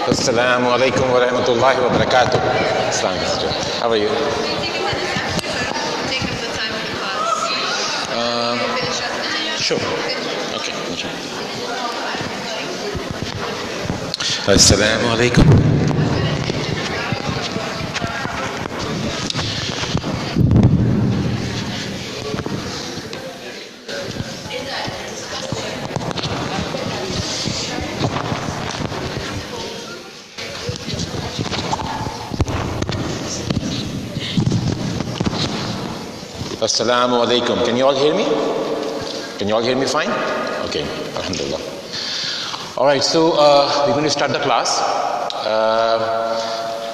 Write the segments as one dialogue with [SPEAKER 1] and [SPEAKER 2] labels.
[SPEAKER 1] Assalamu alaikum wa rahmatullahi wa barakatuh. How are you? Sure. Okay. Assalamu alaikum. Assalamu alaikum. Can you all hear me? Can you all hear me fine? Okay, alhamdulillah. All right, so we're going to start the class.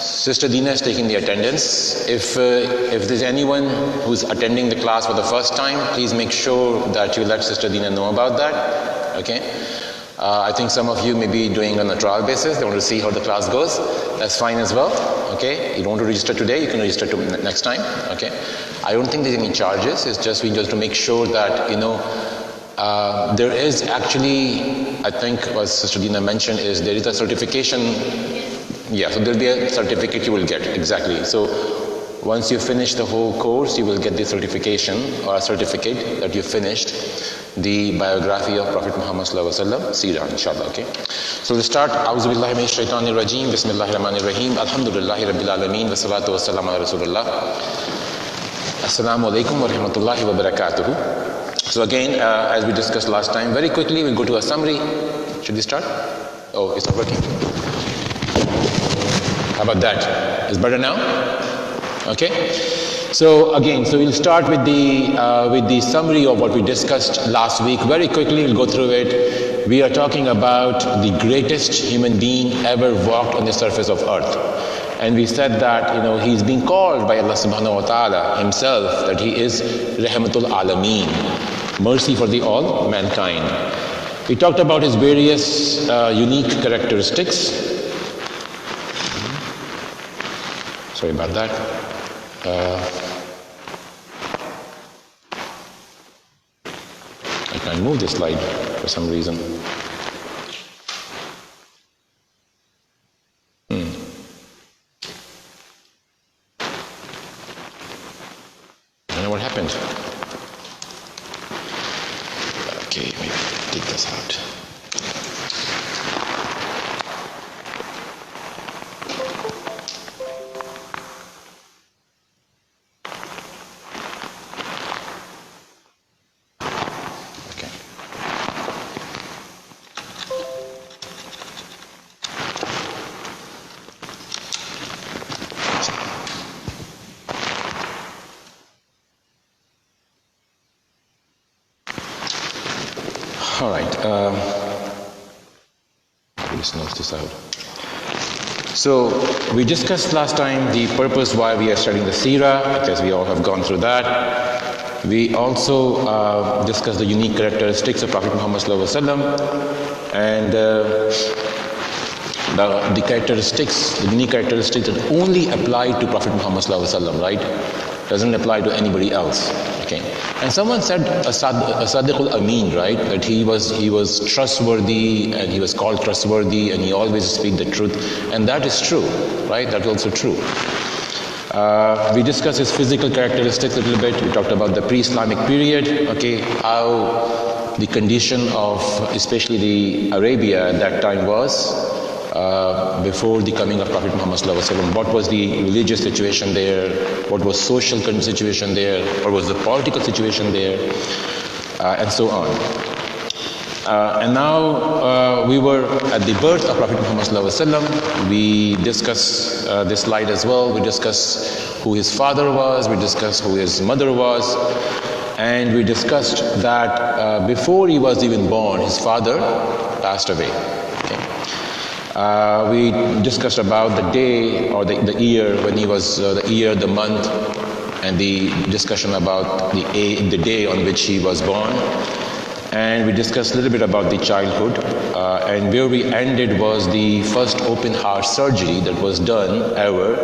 [SPEAKER 1] Sister Dina is taking the attendance. If there's anyone who's attending the class for the first time, please make sure that you let Sister Dina know about that. Okay. I think some of you may be doing on a trial basis. They want to see how the class goes. That's fine as well. Okay. You don't want to register today, you can register next time. Okay. I don't think there's any charges. It's just we just to make sure that there is actually, I think what Sister Dina mentioned is there is a certification. Yeah, so there'll be a certificate you will get, exactly. So once you finish the whole course, you will get the certification or a certificate that you finished the biography of Prophet Muhammad sallallahu alaihi wasallam, Seerah, inshallah. Okay. So we'll start. A'udhu billahi minash shaitanir rajim. Bismillahir rahmanir rahim. Alhamdulillahi rabbil alamin. Wa salatu wa salam ala rasulullah. Assalamu alaikum wa rahmatullahi wa barakatuhu. So again, as we discussed last time, very quickly we'll go to a summary. Should we start? Oh, it's not working. How about that? Is better now? Okay. So again, so we'll start with the summary of what we discussed last week. Very quickly, we'll go through it. We are talking about the greatest human being ever walked on the surface of earth. And we said that, he's being called by Allah subhanahu wa ta'ala himself that he is Rahmatul Alameen, mercy for the all mankind. We talked about his various unique characteristics. Sorry about that. I can't move this slide for some reason. I don't know what happened. Okay, maybe take this out. All right, let's note this out. So we discussed last time the purpose why we are studying the Seerah, because we all have gone through that. We also discussed the unique characteristics of Prophet Muhammad sallallahu alaihi wasallam, and the unique characteristics that only apply to Prophet Muhammad sallallahu alaihi wasallam, right? Doesn't apply to anybody else. Okay. And someone said Sadiqul Amin, right? That he was trustworthy, and he was called trustworthy, and he always speak the truth. And that is true, right? That's also true. We discussed his physical characteristics a little bit. We talked about the pre-Islamic period, okay, how the condition of especially the Arabia at that time was before the coming of Prophet Muhammad sallallahu alaihi wasallam. What was the religious situation there? What was social situation there? What was the political situation there? And so on. And now we were at the birth of Prophet Muhammad sallallahu alaihi wasallam. We discussed this slide as well. We discussed who his father was. We discussed who his mother was. And we discussed that before he was even born, his father passed away. We discussed about the day or the year when he was, the year, the month, and the discussion about the day on which he was born. and we discussed a little bit about the childhood, and where we ended was the first open heart surgery that was done ever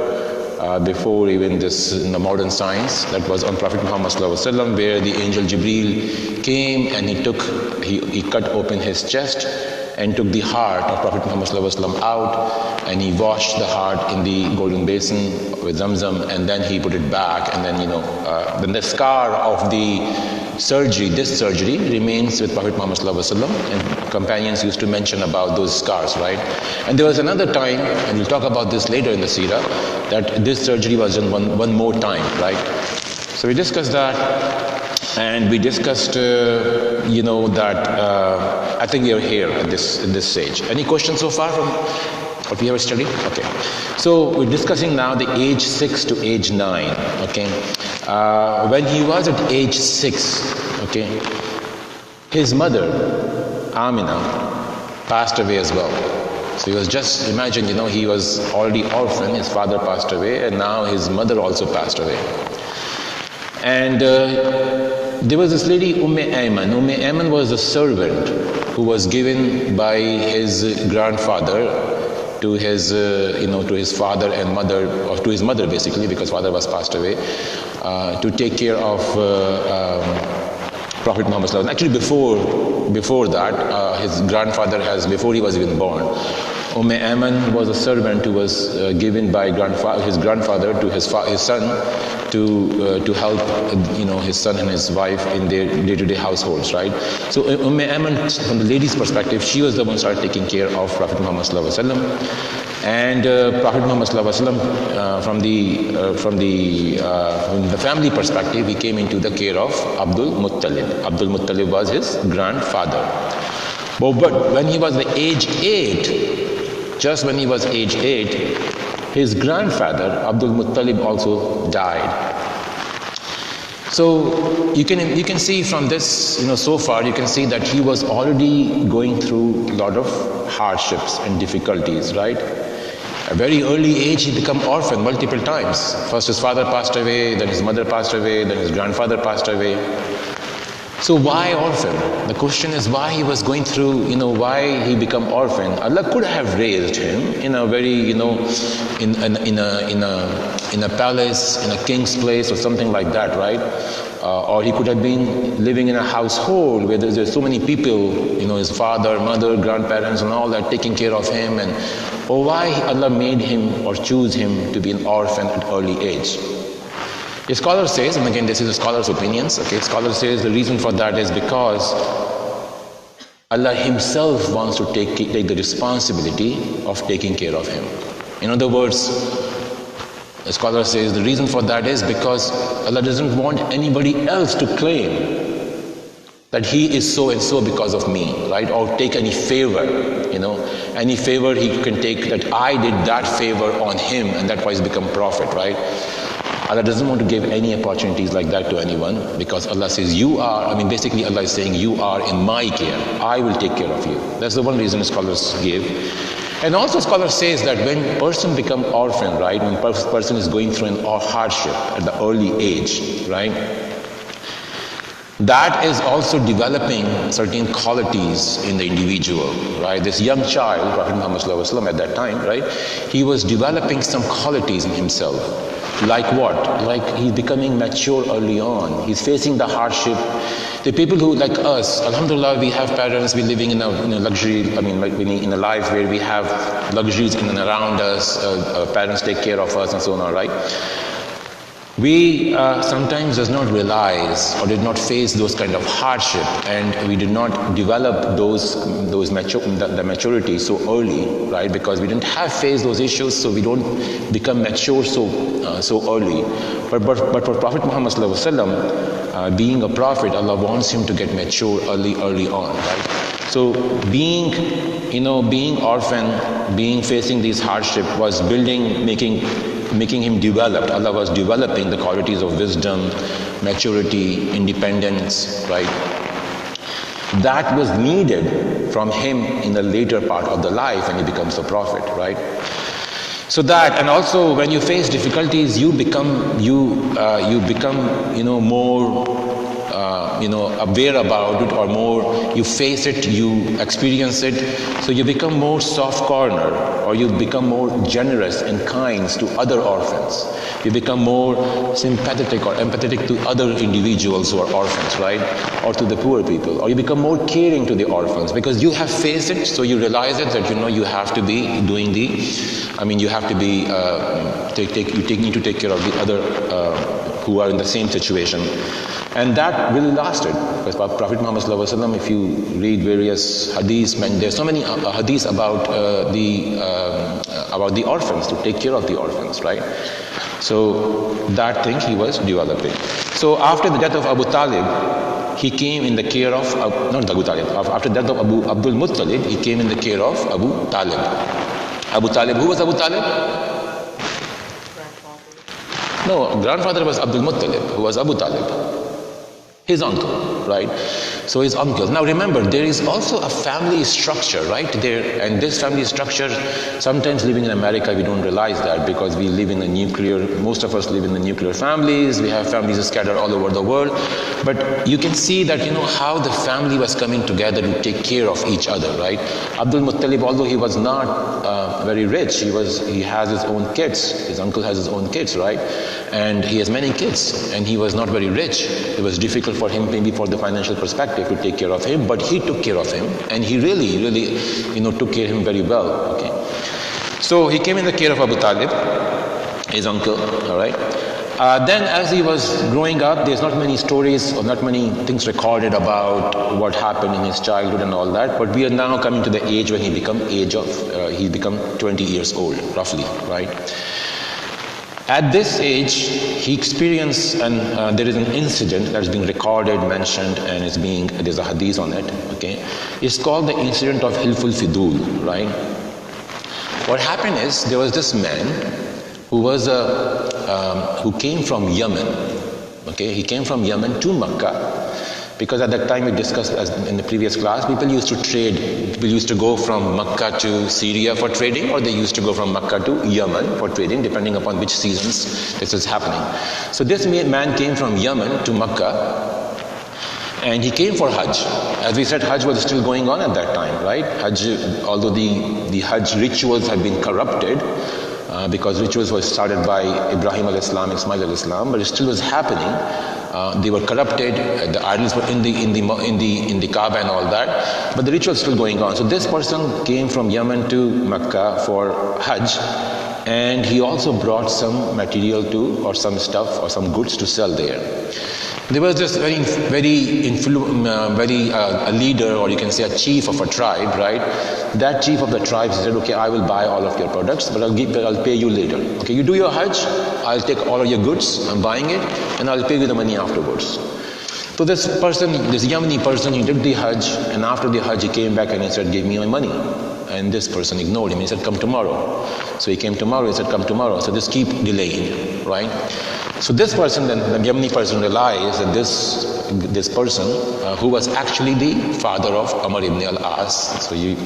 [SPEAKER 1] before even this in the modern science. That was on Prophet Muhammad sallallahu alaihi wasallam, where the angel Jibreel came and he cut open his chest and took the heart of Prophet Muhammad sallallahu alaihi wasallam out, and he washed the heart in the golden basin with Zamzam, and then he put it back, and then then the scar of the surgery, this surgery, remains with Prophet Muhammad sallallahu alaihi wasallam, and companions used to mention about those scars, right? And there was another time, and we'll talk about this later in the Seerah, that this surgery was done one more time, right? So we discussed that, and we discussed, that I think we are here at this stage. Any questions so far from what we have studied? Okay. So we're discussing now the age 6 to age 9. Okay. When he was at age 6, okay, his mother, Amina, passed away as well. So he was just, imagine, he was already orphan, his father passed away, and now his mother also passed away. And there was this lady, Ayman. Ayman was a servant who was given by his grandfather to his, to his father and mother, or to his mother basically, because father was passed away, to take care of Prophet Muhammad sallallahu alaihi wasallam. Actually, before that, his grandfather before he was even born, Ayman was a servant who was given by his grandfather to his son to help his son and his wife in their day-to-day households, right? So Ayman, from the lady's perspective, she was the one who started taking care of Prophet Muhammad sallallahu alaihi wasallam. And Prophet Muhammad sallallahu alaihi wasallam, from the family perspective, he came into the care of Abdul Muttalib. Abdul Muttalib was his grandfather. But when he was the age 8, just when he was age 8, his grandfather, Abdul Muttalib, also died. So you can see from this, so far, you can see that he was already going through a lot of hardships and difficulties, right? At a very early age, he became orphan multiple times. First his father passed away, then his mother passed away, then his grandfather passed away. So why orphan? The question is why he was going through, why he became orphan. Allah could have raised him in a very, in a palace, in a king's place or something like that, right? Or he could have been living in a household where there's so many people, his father, mother, grandparents and all that taking care of him. Or why Allah made him or choose him to be an orphan at early age. A scholar says, and again this is a scholar's opinions, okay, scholar says the reason for that is because Allah himself wants to take the responsibility of taking care of him. In other words, a scholar says the reason for that is because Allah doesn't want anybody else to claim that he is so and so because of me, right? Or take any favor, any favor he can take, that I did that favor on him and that's why he's become prophet, right? Allah doesn't want to give any opportunities like that to anyone, because Allah says basically Allah is saying you are in my care, I will take care of you. That's the one reason scholars give. And also scholar says that when person become orphan, right, when person is going through an hardship at the early age, right, that is also developing certain qualities in the individual, right? This young child, Prophet Muhammad sallallahu alaihi wasallam at that time, right, he was developing some qualities in himself. Like what? Like he's becoming mature early on. He's facing the hardship. The people who, like us, alhamdulillah, we have parents, we're living in a luxury, in a life where we have luxuries in and around us, parents take care of us and so on, right? We sometimes does not realize or did not face those kind of hardship, and we did not develop the maturity so early, right? Because we didn't have faced those issues, so we don't become mature so early. But for Prophet Muhammad sallallahu alaihi wasallam, being a prophet, Allah wants him to get mature early on, right? So being orphan, facing these hardship was making him developed. Allah was developing the qualities of wisdom, maturity, independence, right? That was needed from him in the later part of the life when he becomes a prophet, right? So that, and also when you face difficulties, you become more aware about it, or more you face it, you experience it, so you become more soft corner, or you become more generous and kind to other orphans. You become more sympathetic or empathetic to other individuals who are orphans, right? Or to the poor people. Or you become more caring to the orphans because you have faced it, so you realize it that you have to be doing you have to be you need to take care of the other who are in the same situation. And that really lasted. Because Prophet Muhammad sallallahu alaihi wasallam, if you read various hadiths, there's so many hadiths about the orphans, to take care of the orphans, right? So that thing he was developing. So after the death of Abu Talib, he came in the care of, not Abu Talib, after the death of Abdul Muttalib, he came in the care of Abu Talib. Abu Talib, who was Abu Talib? No, grandfather was Abdul Muttalib, who was Abu Talib. His uncle, right? So his uncle. Now remember, there is also a family structure, right? There, and this family structure, sometimes living in America, we don't realize that because we live in most of us live in the nuclear families. We have families scattered all over the world. But you can see that, how the family was coming together to take care of each other, right? Abdul Muttalib, although he was not very rich, he has his own kids. His uncle has his own kids, right? And he has many kids, and he was not very rich. It was difficult for him, maybe for the financial perspective, to take care of him, but he took care of him, and he really, took care of him very well. Okay, so he came in the care of Abu Talib, his uncle. All right. Then, as he was growing up, there's not many stories or not many things recorded about what happened in his childhood and all that. But we are now coming to the age when he become 20 years old, roughly, right? At this age, he experienced, and there is an incident that's being recorded, mentioned, and there's a hadith on it, okay? It's called the incident of Hilful Fidul, right? What happened is, there was this man who came from Yemen, okay? He came from Yemen to Makkah, because at that time we discussed in the previous class, people used to trade. People used to go from Makkah to Syria for trading, or they used to go from Makkah to Yemen for trading, depending upon which seasons this is happening. So this man came from Yemen to Makkah, and he came for Hajj. As we said, Hajj was still going on at that time, right? Hajj, although the Hajj rituals have been corrupted, because rituals were started by Ibrahim al-Islam, Ismail al-Islam, but it still was happening. They were corrupted. The idols were in the Kaaba and all that, but the ritual is still going on. So this person came from Yemen to Mecca for Hajj, and he also brought some material or some stuff or some goods to sell there. There was this a leader, or you can say a chief of a tribe, right? That chief of the tribe said, okay, I will buy all of your products, but I'll pay you later. Okay, you do your Hajj, I'll take all of your goods, I'm buying it, and I'll pay you the money afterwards. So this Yemeni person, he did the Hajj, and after the Hajj he came back and he said, give me my money. And this person ignored him. He said, come tomorrow. So he came tomorrow. He said, come tomorrow. So just keep delaying, right? So this person, then the Yemeni person, realized that this person, who was actually the father of Amr ibn al-As. So he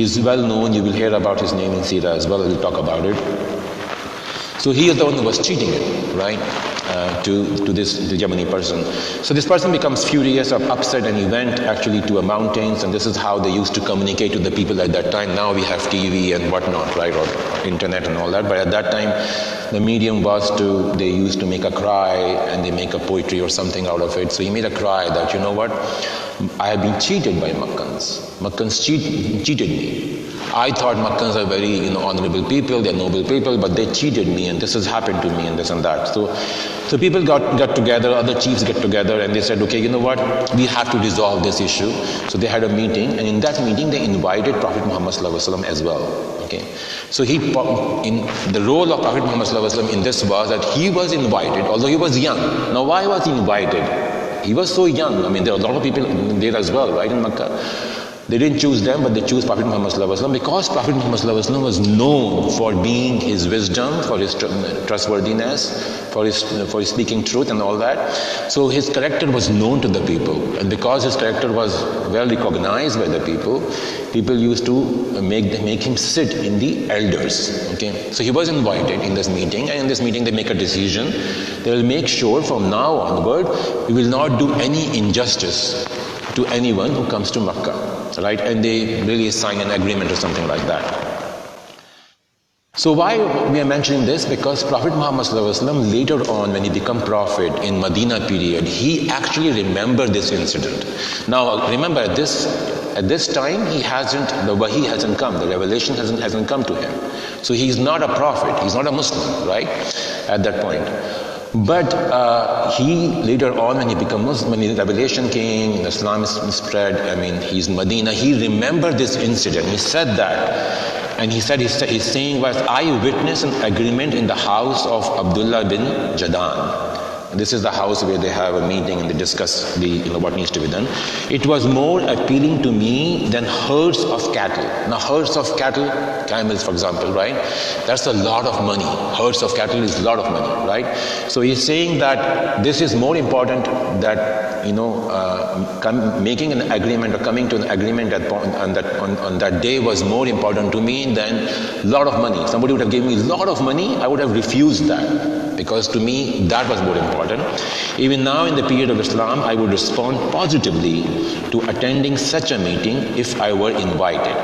[SPEAKER 1] is well known. You will hear about his name in Seerah as well. We'll talk about it. So he is the one who was cheating it, right? To the Yemeni person. So this person becomes furious or upset, and he went actually to a mountains, and this is how they used to communicate to the people at that time. Now we have TV and whatnot, right, or internet and all that, but at that time the medium was they used to make a cry, and they make a poetry or something out of it. So he made a cry that, you know what, I have been cheated by Makkans. Makkans cheated me. I thought Makkans are very honorable people, they're noble people, but they cheated me, and this has happened to me, and this and that. So people got together, other chiefs get together, and they said, okay, you know what, we have to resolve this issue. So they had a meeting, and in that meeting they invited Prophet Muhammad sallallahu alaihi wasallam as well. Okay, so in the role of Prophet Muhammad sallallahu alaihi wasallam in this was that he was invited, although he was young. Now why was he invited? He was so young. There are a lot of people there as well, right, in Makkah. They didn't choose them, but they chose Prophet Muhammad sallallahu alaihi wasallam, because Prophet Muhammad sallallahu alaihi wasallam was known for being his wisdom, for his trustworthiness, for his speaking truth and all that. So his character was known to the people, and because his character was well recognized by the people used to make him sit in the elders. Okay, so he was invited in this meeting, and in this meeting they make a decision. They will make sure from now onward we will not do any injustice to anyone who comes to Makkah, right? And they really sign an agreement or something like that. So why we are mentioning this? Because Prophet Muhammad ﷺ later on, when he became prophet in Medina period, he actually remembered this incident. Now remember, at this time the wahi hasn't come, the revelation hasn't come to him. So he's not a prophet, he's not a Muslim, right? At that point. But he later on, when he became Muslim, when the revelation came, Islam spread, he's in Medina, he remembered this incident. He said that, and he said, he's saying was, I witnessed an agreement in the house of Abdullah bin Jadan. And this is the house where they have a meeting and they discuss what needs to be done. It was more appealing to me than herds of cattle. Now herds of cattle, camels for example, right? That's a lot of money. Herds of cattle is a lot of money, right? So he's saying that this is more important, that making an agreement or coming to an agreement on that day was more important to me than a lot of money. Somebody would have given me a lot of money, I would have refused that, because to me that was more important. Even now in the period of Islam, I would respond positively to attending such a meeting if I were invited.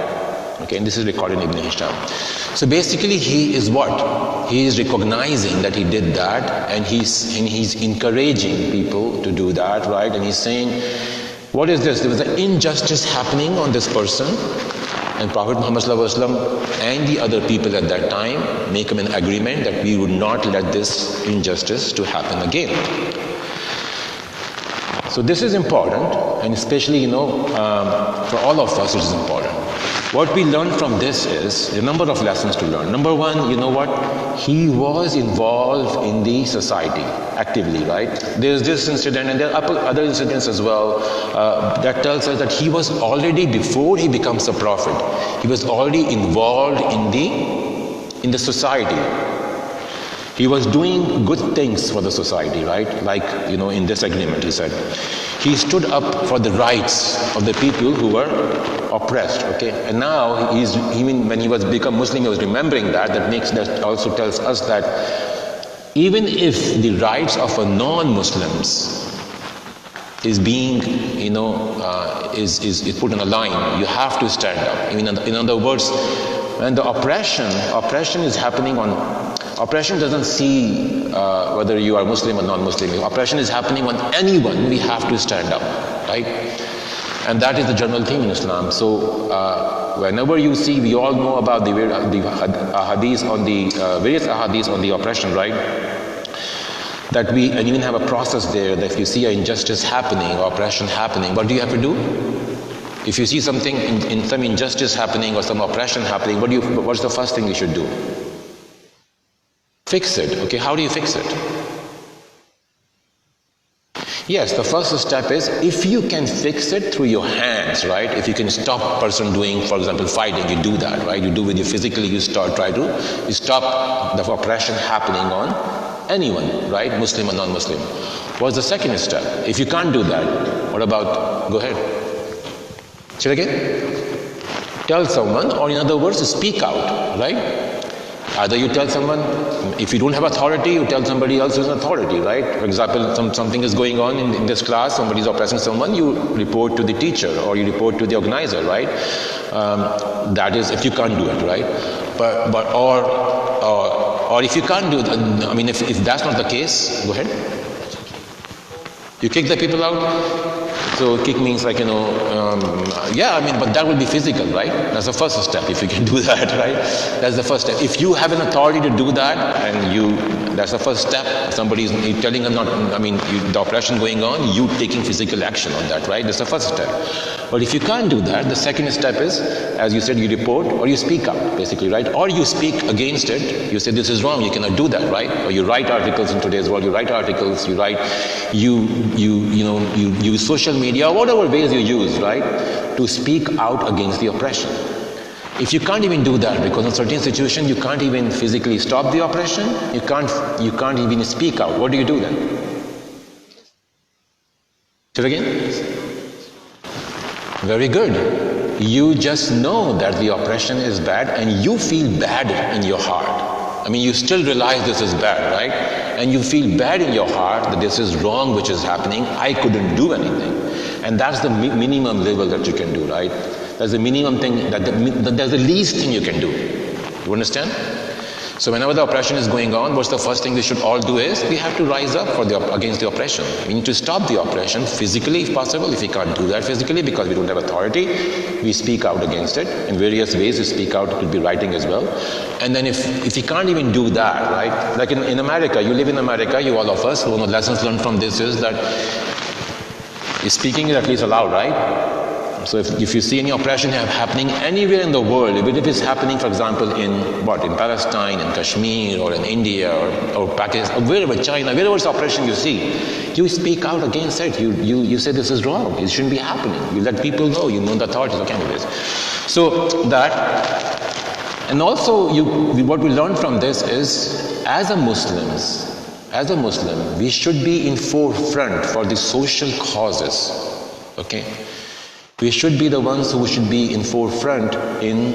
[SPEAKER 1] Okay, and this is recorded in Ibn Hisham. So basically he is what? He is recognizing that he did that, and he's encouraging people to do that, right? And he's saying, what is this? There was an injustice happening on this person, and Prophet Muhammad ﷺ and the other people at that time make an agreement that we would not let this injustice to happen again. So this is important, and especially for all of us it is important. What we learn from this is a number of lessons to learn. Number one, he was involved in the society actively, right? There's this incident, and there are other incidents as well that tells us that he was already, before he becomes a prophet, he was already involved in the society. He was doing good things for the society, right? Like, in this agreement, he said. He stood up for the rights of the people who were oppressed, okay? And now, even when he was become Muslim, he was remembering that. That also tells us that even if the rights of a non-Muslims is being, is put on the line, you have to stand up. In other words, when the oppression is happening oppression doesn't see whether you are Muslim or non-Muslim. Oppression is happening on anyone, we have to stand up, right? And that is the general thing in Islam. So whenever you see, we all know about the ahadith on the various ahadith on the oppression, right? That and even have a process there, that if you see an injustice happening or oppression happening, what do you have to do? If you see something in some injustice happening or some oppression happening, what's the first thing you should do? Fix it. Okay, how do you fix it? Yes, the first step is, if you can fix it through your hands, right? If you can stop a person doing, for example, fighting, you do that, right? You do with you physically, you stop the oppression happening on anyone, right? Muslim or non-Muslim. What's the second step? If you can't do that, what about, go ahead. Say it again. Tell someone, or in other words, speak out, right? Either you tell someone, if you don't have authority, you tell somebody else who's authority, right? For example, something is going on in this class, somebody is oppressing someone, you report to the teacher or you report to the organizer, right? That is, if you can't do it, right? Or if you can't do it, if that's not the case, go ahead. You kick the people out. So kick means like, but that will be physical, right? That's the first step, if you can do that, right? That's the first step. If you have an authority to do that, and that's the first step. Somebody is telling them the oppression going on, you taking physical action on that, right? That's the first step. But if you can't do that, the second step is, as you said, you report or you speak up, basically, right? Or you speak against it. You say this is wrong, you cannot do that, right? Or you write articles in today's world, you use social media, whatever ways you use, right? to speak out against the oppression. If you can't even do that, because in certain situations you can't even physically stop the oppression, you can't even speak out, what do you do then? Say it again? Very good. You just know that the oppression is bad and you feel bad in your heart. I mean, you still realize this is bad, right? And you feel bad in your heart that this is wrong which is happening, I couldn't do anything. And that's the minimum level that you can do, right? That's the minimum thing, that's the least thing you can do. You understand? So whenever the oppression is going on, what's the first thing we should all do is, we have to rise up against the oppression. We need to stop the oppression physically if possible. If we can't do that physically because we don't have authority, we speak out against it. In various ways we speak out, it could be writing as well. And then if you can't even do that, right? Like in America, you live in America, you all of us, one of the lessons learned from this is that speaking is at least allowed, right? So if you see any oppression happening anywhere in the world, even if it's happening, for example, in Palestine, in Kashmir, or in India, or Pakistan, or wherever, China, wherever it's oppression you see, you speak out against it. You say this is wrong, it shouldn't be happening. You let people know, you know the authorities, okay, anyways. So that, and also what we learn from this is, as a Muslim, we should be in forefront for the social causes, okay? We should be the ones who should be in forefront in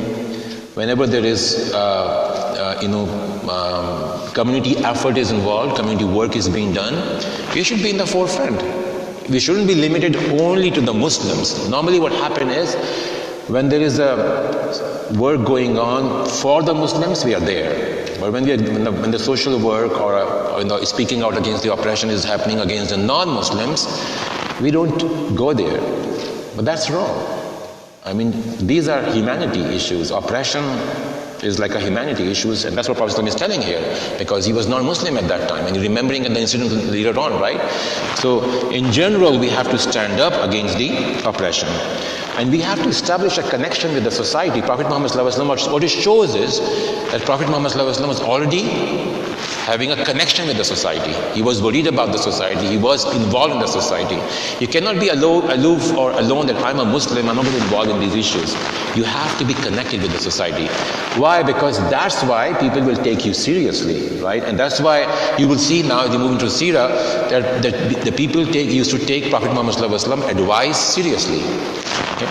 [SPEAKER 1] whenever there is, community effort is involved, community work is being done. We should be in the forefront. We shouldn't be limited only to the Muslims. Normally what happens is, when there is a work going on for the Muslims, we are there. But when the social work or speaking out against the oppression is happening against the non-Muslims, we don't go there. But that's wrong. I mean, these are humanity issues. Oppression is like a humanity issues, and that's what Prophet is telling here, because he was non-Muslim at that time, and remembering the incident later on, right? So, in general, we have to stand up against the oppression. And we have to establish a connection with the society. Prophet Muhammad what it shows is that Prophet Muhammad was already having a connection with the society. He was worried about the society. He was involved in the society. You cannot be aloof or alone that I'm a Muslim, I'm not going to be involved in these issues. You have to be connected with the society. Why? Because that's why people will take you seriously, right? And that's why you will see now, as you move into Seerah, that the people used to take Prophet Muhammad advice seriously. Okay?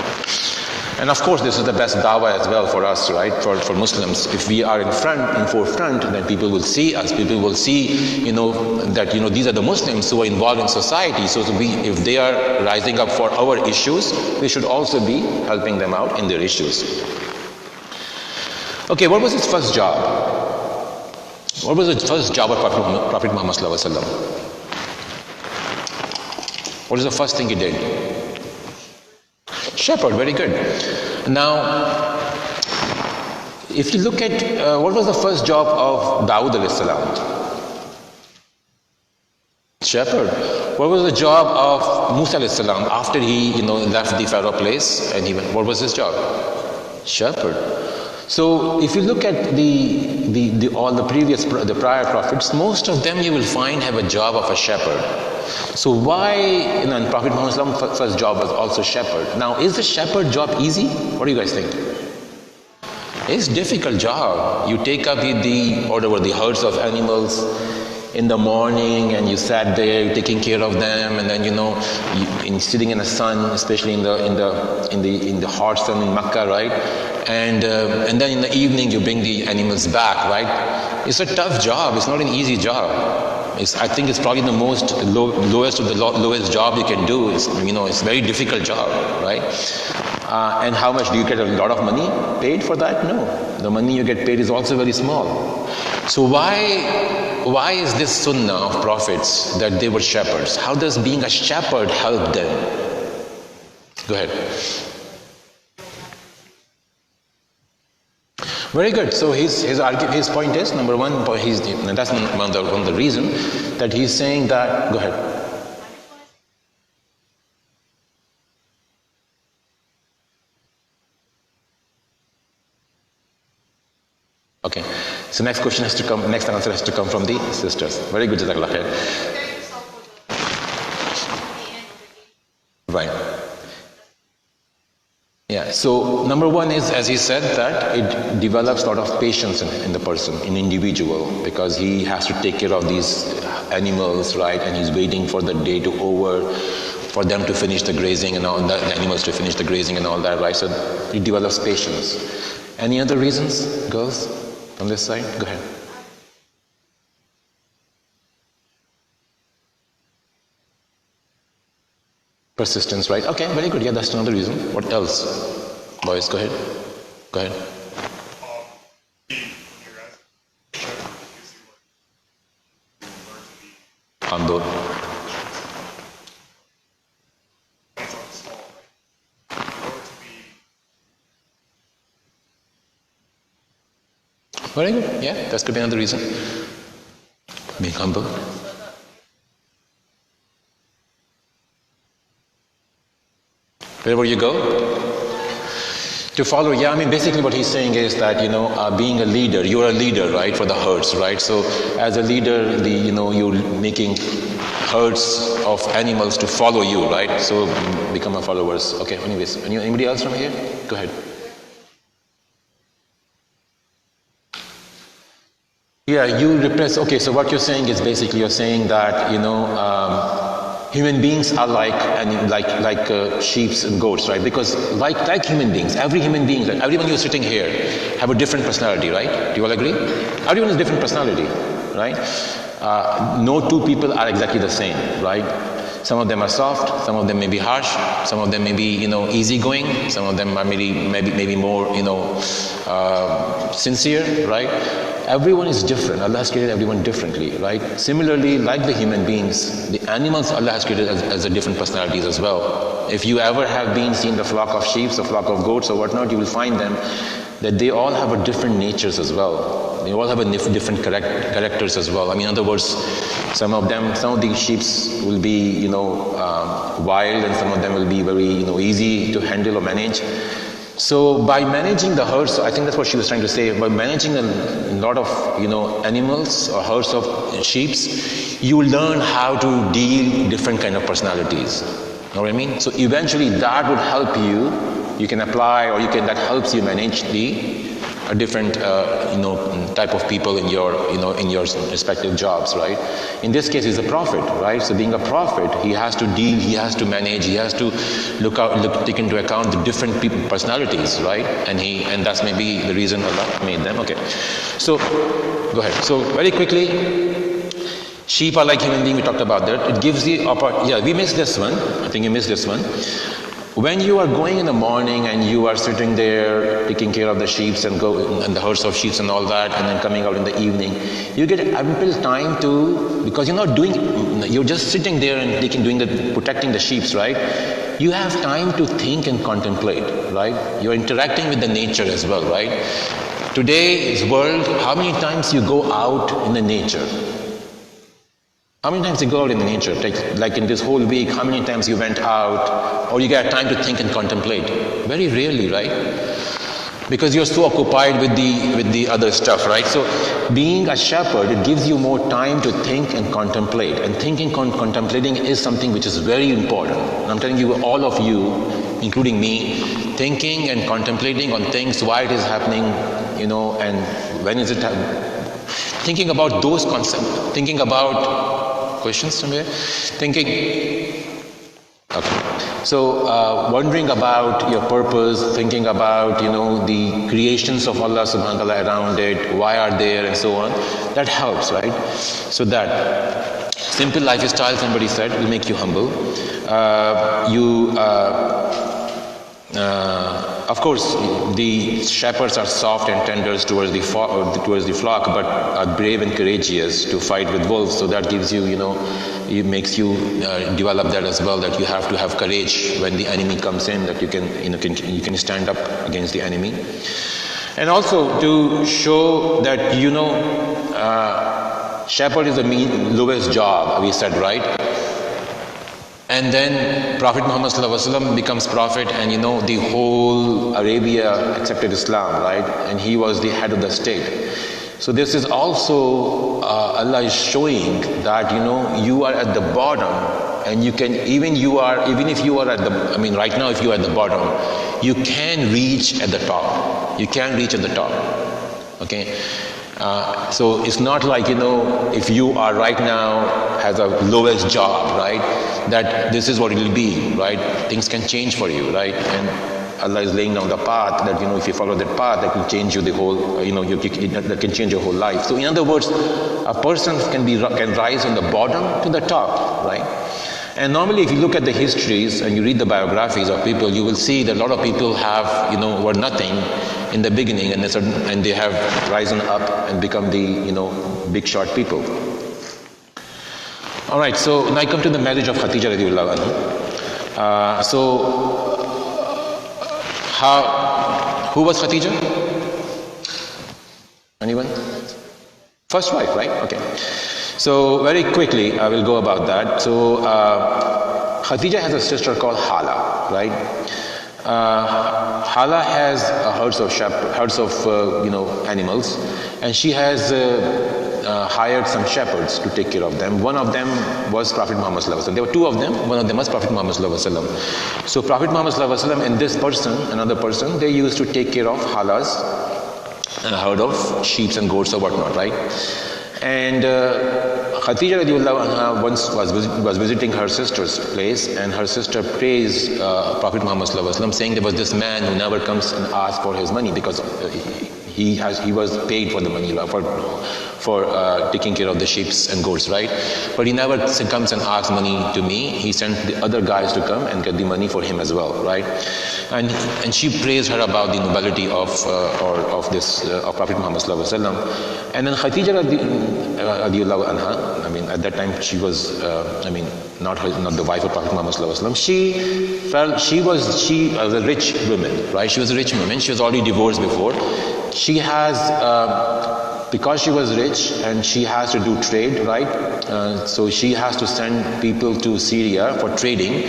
[SPEAKER 1] And of course, this is the best dawah as well for us, right? For Muslims. If we are in forefront, then people will see us. People will see, that, these are the Muslims who are involved in society. So if they are rising up for our issues, we should also be helping them out in their issues. Okay, what was his first job? What was the first job of Prophet Muhammad sallallahu alaihi wasallam? What is the first thing he did? Shepherd, very good. Now, if you look at what was the first job of Dawood alayhi salam? Shepherd. What was the job of Musa alayhi salam after he left the Pharaoh place and he went? What was his job? Shepherd. So if you look at all the prior prophets, most of them you will find have a job of a shepherd. So why, Prophet Muhammad's first job was also shepherd. Now, is the shepherd job easy? What do you guys think? It's a difficult job. You take up the herds of animals in the morning, and you sat there taking care of them, and then sitting in the sun, especially in the hot sun in Makkah, right? And then in the evening you bring the animals back, right? It's a tough job. It's not an easy job. I think it's probably the lowest of the lowest job you can do. It's a very difficult job, right? And how much do you get? A lot of money paid for that? No. The money you get paid is also very small. So why is this sunnah of prophets that they were shepherds? How does being a shepherd help them? Go ahead. Very good. So his point is, number one, that's one of the reasons that he's saying that. Go ahead. Okay. So next answer has to come from the sisters. Very good, Jazakallah khair. Right. Yeah, so number one is, as he said, that it develops a lot of patience in the person, in individual, because he has to take care of these animals, right? And he's waiting for the day to over, for them to finish the grazing and all that, the animals to finish the grazing and all that, right? So it develops patience. Any other reasons, girls, from this side? Go ahead. Persistence, right? Okay, very good. Yeah, that's another reason. What else? Boys, go ahead. Go ahead. Humble. Very good. Yeah, that could be another reason. Being humble. Wherever you go, to follow. Yeah, I mean, basically what he's saying is that, being a leader, you're a leader, right, for the herds, right? So as a leader, you're making herds of animals to follow you, right? So become a followers. Okay, anyways, anybody else from here? Go ahead. Yeah, you repress. Okay, so what you're saying is basically you're saying that, human beings are like sheep and goats, right? Because like human beings, every human being, like everyone who's sitting here, have a different personality, right? Do you all agree? Everyone has a different personality, right? No two people are exactly the same, right? Some of them are soft, some of them may be harsh, some of them may be, easygoing, some of them are maybe more, sincere, right? Everyone is different. Allah has created everyone differently, right? Similarly, like the human beings, the animals Allah has created as a different personalities as well. If you ever have seen a flock of sheep, a flock of goats or whatnot, you will find them that they all have a different natures as well. They all have a different characters as well. I mean, in other words, some of these sheep will be, wild, and some of them will be very, easy to handle or manage. So by managing the herds, I think that's what she was trying to say, by managing a lot of, animals or herds of sheep, you learn how to deal different kind of personalities. You know what I mean? So eventually that would help you. You can apply, or that helps you manage a different, type of people in your respective jobs, right? In this case, he's a prophet, right? So being a prophet, he has to deal, he has to manage, he has to take into account the different personalities, right? And that's maybe the reason Allah made them. Okay, so go ahead. So very quickly, sheep are like human beings. We talked about that. It gives the yeah, we missed this one. I think you missed this one. When you are going in the morning and you are sitting there taking care of the sheep and the herds of sheep and all that, and then coming out in the evening, you get ample time because you're just sitting there and protecting the sheep, right? You have time to think and contemplate, right? You're interacting with the nature as well, right? Today's world, how many times you go out in the nature? How many times you go out in the nature? Like in this whole week, how many times you went out, or you get time to think and contemplate? Very rarely, right? Because you're so occupied with the other stuff, right? So being a shepherd, it gives you more time to think and contemplate. And thinking and contemplating is something which is very important. And I'm telling you, all of you, including me, thinking and contemplating on things, why it is happening, and when is it happening. Thinking about those concepts, thinking about questions somewhere? Okay. So wondering about your purpose, thinking about, the creations of Allah subhanahu wa ta'ala around it, why are there and so on, that helps, right? So that simple lifestyle, somebody said, will make you humble. Of course, the shepherds are soft and tender towards the flock, but are brave and courageous to fight with wolves. So that gives you, it makes you develop that as well. That you have to have courage when the enemy comes in. That you can stand up against the enemy, and also to show that shepherd is the lowest job. We said, right? And then Prophet Muhammad becomes prophet, and the whole Arabia accepted Islam, right? And he was the head of the state. So this is also Allah is showing that you are at the bottom and you can, even if you are at the, I mean, right now, if you are at the bottom, you can reach at the top. You can reach at the top. Okay. So it's not like, if you are right now has a lowest job, right, that this is what it will be, right? Things can change for you, right? And Allah is laying down the path that, if you follow that path, that can change you the whole, that can change your whole life. So in other words, a person can rise from the bottom to the top, right? And normally, if you look at the histories and you read the biographies of people, you will see that a lot of people were nothing in the beginning, and they have risen up and become the, big shot people. All right, so now I come to the marriage of Khadija radiallahu anha. Who was Khadija? Anyone? First wife, right? Okay. So very quickly, I will go about that. So Khadija has a sister called Hala, right? Hala has herds of animals, and she has hired some shepherds to take care of them. One of them was Prophet Muhammad sallallahu alaihi wasallam. There were two of them. One of them was Prophet Muhammad sallallahu alaihi wasallam. So Prophet Muhammad sallallahu alaihi wasallam and this person, another person, they used to take care of Hala's herd of sheep and goats or whatnot, right? And Khadija radiallahu anha once was visiting her sister's place, and her sister praised Prophet Muhammad sallallahu alaihi wasallam, saying there was this man who never comes and asks for his money, because he was paid for the money for taking care of the sheep and goats, right? But he never comes and asks money to me. He sent the other guys to come and get the money for him as well, right? And she praised her about the nobility of Prophet Muhammad sallallahu alaihi wasallam. And then Khadija radiallahu anha, I mean, at that time she was, not the wife of Prophet Muhammad sallallahu alaihi wasallam. She was a rich woman, right? She was a rich woman. She was already divorced before. She has, because she was rich and she has to do trade, right? So she has to send people to Syria for trading,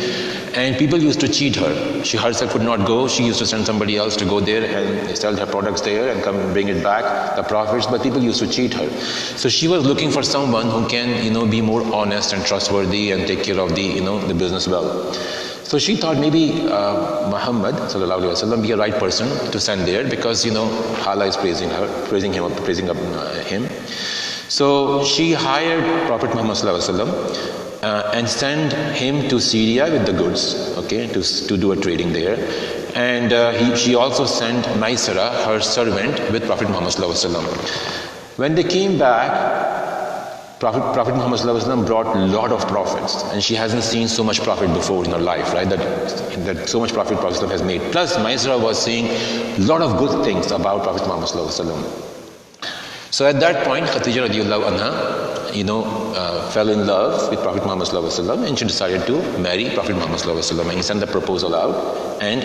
[SPEAKER 1] and people used to cheat her. She herself could not go. She used to send somebody else to go there and sell her products there and come and bring it back, the profits, but people used to cheat her. So she was looking for someone who can, be more honest and trustworthy and take care of the business well. So she thought maybe Muhammad sallallahu alaihi wasallam be a right person to send there, because Hala is praising him. So she hired Prophet Muhammad sallallahu alaihi wasallam and sent him to Syria with the goods, okay, to do a trading there. And she also sent Seerah, her servant, with Prophet Muhammad sallallahu alaihi wasallam. When they came back, Prophet Muhammad sallallahu alaihi wasallam brought a lot of profits, and she hasn't seen so much profit before in her life, right? That so much profit Prophet has made. Plus, Seerah was saying a lot of good things about Prophet Muhammad sallallahu alaihi wasallam. So at that point, Khadija radiallahu anha, fell in love with Prophet Muhammad sallallahu alaihi wasallam, and she decided to marry Prophet Muhammad sallallahu alaihi wasallam. And he sent the proposal out, and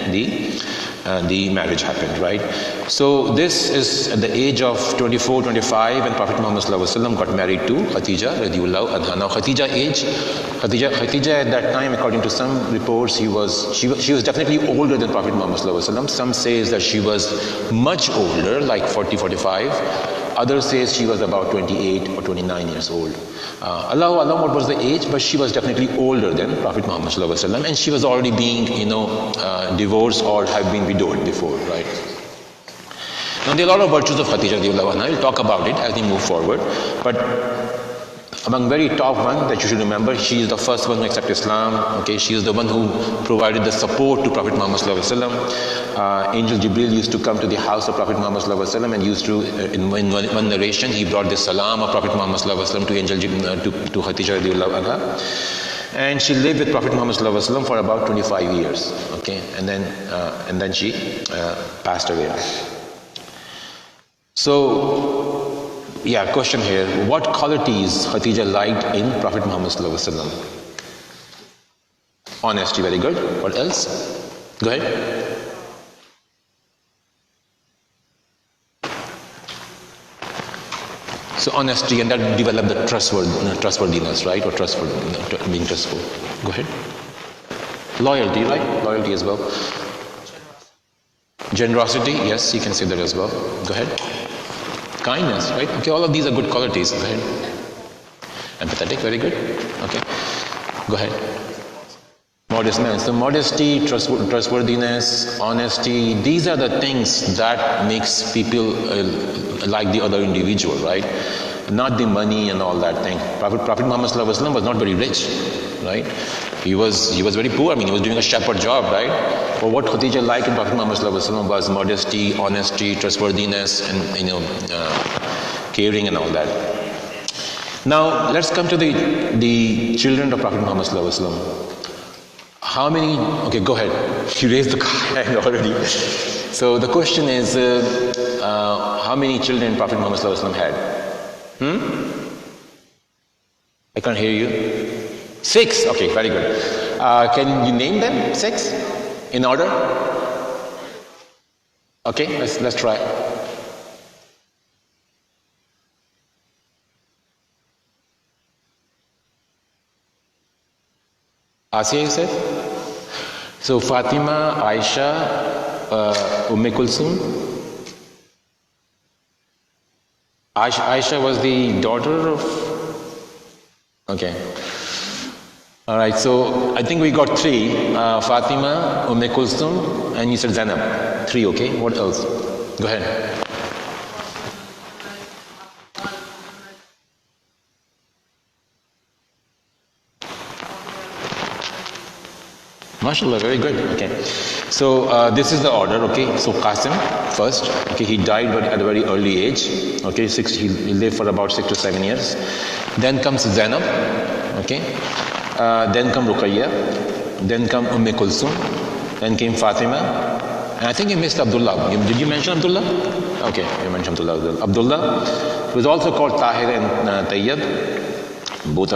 [SPEAKER 1] the marriage happened, right? So this is at the age of 24, 25, and Prophet Muhammad sallallahu alaihi wasallam got married to Khadija radiallahu anha. Now Khadija at that time, according to some reports, she was definitely older than Prophet Muhammad sallallahu alaihi wasallam. Some says that she was much older, like 40, 45. Others says she was about 28 or 29 years old. Allahu Alam what was the age, but she was definitely older than Prophet Muhammad sallallahu alaihi wasallam, and she was already being, divorced or have been widowed before, right? Now there are a lot of virtues of Khadija radiallahu anha. We'll talk about it as we move forward. But among very top one that you should remember, she is the first one to accept Islam. Okay, she is the one who provided the support to Prophet Muhammad sallallahu alaihi wasallam. Angel Jibril used to come to the house of Prophet Muhammad sallallahu alaihi wasallam, and used to, in one narration, he brought the salam of Prophet Muhammad sallallahu alaihi wasallam to Angel Jibril, to Khadija radiallahu anha. And she lived with Prophet Muhammad sallallahu alaihi wasallam for about 25 years. Okay, and then she passed away. So, yeah, question here. What qualities Khadija liked in Prophet Muhammad sallallahu alaihi wasallam? Honesty, very good. What else? Go ahead. So honesty, and that developed the trustworthiness, right? Or being trustful. Go ahead. Loyalty, right? Loyalty as well. Generosity, yes, you can say that as well. Go ahead. Kindness, right? Okay, all of these are good qualities. Go ahead. Empathetic, very good. Okay. Go ahead. Modestness. So modesty, trustworthiness, honesty, these are the things that makes people like the other individual, right? Not the money and all that thing. Prophet Muhammad Sallallahu Alaihi Wasallam was not very rich, right? He was very poor. I mean, he was doing a shepherd job, right? But what Khadija liked in Prophet Muhammad Sallallahu Alaihi Wasallam was modesty, honesty, trustworthiness, and caring and all that. Now let's come to the children of Prophet Muhammad Sallallahu Alaihi Wasallam. How many? Okay, go ahead. You raised the hand already. So the question is, how many children Prophet Muhammad Sallallahu Alaihi Wasallam had? I can't hear you. 6. Okay, very good. Can you name them? 6 in order? Okay, let's try. Asiya, you said? So Fatima, Aisha, Kulsum. Aisha was the daughter of... Okay. All right, so I think we got 3. Fatima, Kulsum, and you said Zainab. 3, okay. What else? Go ahead. MashaAllah, very good. Okay. So this is the order, okay. So Qasim first, okay, he died at a very early age, okay, he lived for about 6 to 7 years. Then comes Zainab, okay. Then come Ruqayya, then come Kulsum, then came Fatima, and I think you missed Abdullah. Did you mention Abdullah? Okay, you mentioned Abdullah. Abdullah was also called Tahir and Tayyib. Both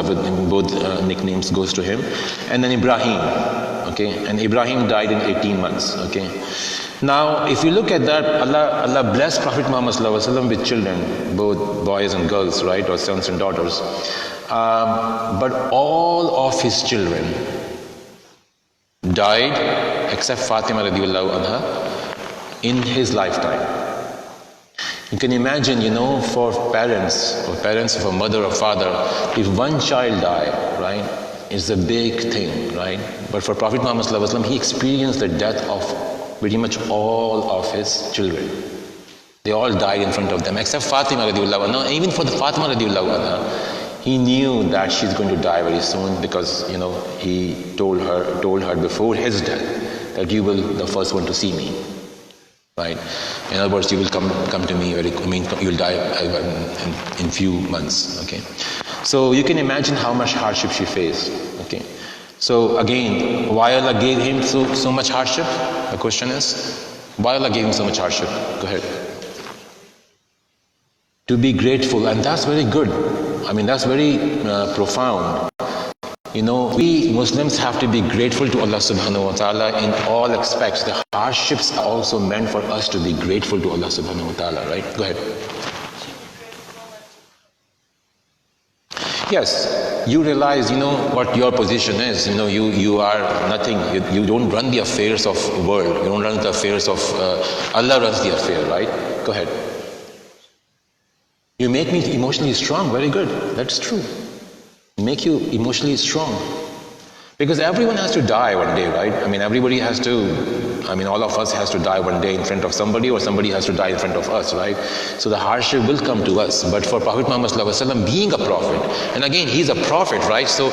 [SPEAKER 1] nicknames goes to him. And then Ibrahim, okay, and Ibrahim died in 18 months, okay. Now if you look at that, Allah blessed Prophet Muhammad Sallallahu Alaihi Wasallam with children, both boys and girls, right, or sons and daughters, but all of his children died except Fatima radiallahu anha in his lifetime. You can imagine, for parents of a mother or father, if one child died, right, it's a big thing, right? But for Prophet Muhammad Sallallahu Alaihi Wasallam, he experienced the death of pretty much all of his children. They all died in front of them, except Fatima radiallahu anha. Even for the Fatima radiallahu anha, he knew that she's going to die very soon because, he told her before his death that you will the first one to see me. Right? In other words, you will come to me you'll die in few months. Okay. So you can imagine how much hardship she faced. Okay. So again, why Allah gave him so much hardship? The question is, why Allah gave him so much hardship? Go ahead. To be grateful, and that's very good. I mean, that's very profound. We Muslims have to be grateful to Allah subhanahu wa ta'ala in all aspects. The hardships are also meant for us to be grateful to Allah subhanahu wa ta'ala, right? Go ahead. Yes, you realize, what your position is. You are nothing. You don't run the affairs of the world. You don't run the affairs of... Allah runs the affair, right? Go ahead. You make me emotionally strong. Very good. That's true. Make you emotionally strong, because everyone has to die one day, right? I mean, all of us has to die one day in front of somebody, or somebody has to die in front of us, right? So the hardship will come to us. But for Prophet Muhammad Sallallahu Alaihi Wasallam, being a prophet, and again, he's a prophet, right? So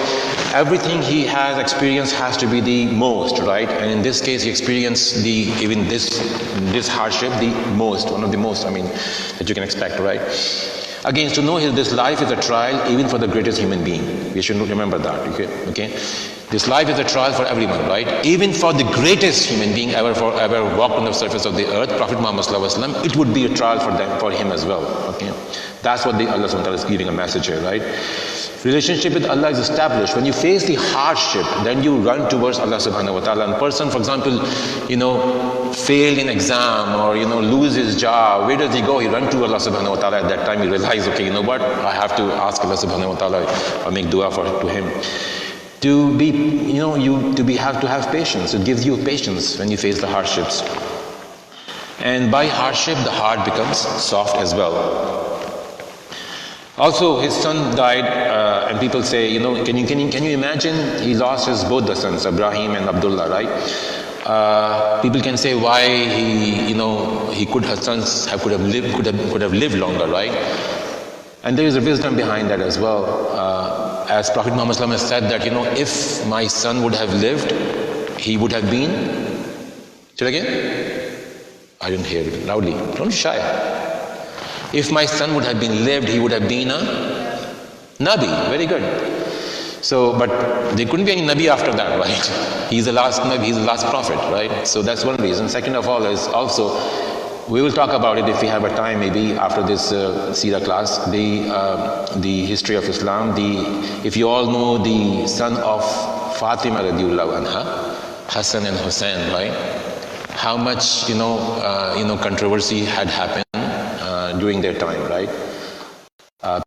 [SPEAKER 1] everything he has experienced has to be the most, right? And in this case, he experienced even this hardship the most, one of the most, that you can expect, right? Again, to know this life is a trial even for the greatest human being. We should remember that, okay? This life is a trial for everyone, right? Even for the greatest human being ever walked on the surface of the earth, Prophet Muhammad Sallallahu Alaihi Wasallam, it would be a trial for him as well, okay? That's what Allah subhanahu wa ta'ala is giving a message here, right? Relationship with Allah is established. When you face the hardship, then you run towards Allah subhanahu wa ta'ala. And a person, for example, fail in exam or, lose his job, where does he go? He run to Allah subhanahu wa ta'ala. At that time he realizes, okay, you know what? I have to ask Allah subhanahu wa ta'ala or make dua to him. Have to have patience. It gives you patience when you face the hardships. And by hardship, the heart becomes soft as well. Also, his son died, and people say, can you imagine? He lost both the sons, Ibrahim and Abdullah, right? People can say why his sons could have lived longer, right? And there is a wisdom behind that as well. As Prophet Muhammad has said that, if my son would have lived, he would have been. Say it again? I didn't hear it loudly. Don't be shy. If my son would have been lived, he would have been a Nabi. Very good. So, but there couldn't be any Nabi after that, right? He's the last Nabi, he's the last prophet, right? So that's one reason. Second of all is also, we will talk about it if we have a time, maybe after this Seerah class, the history of Islam. If you all know the son of Fatima radiallahu anha, Hassan and Hussein, right? How much controversy had happened during their time, right?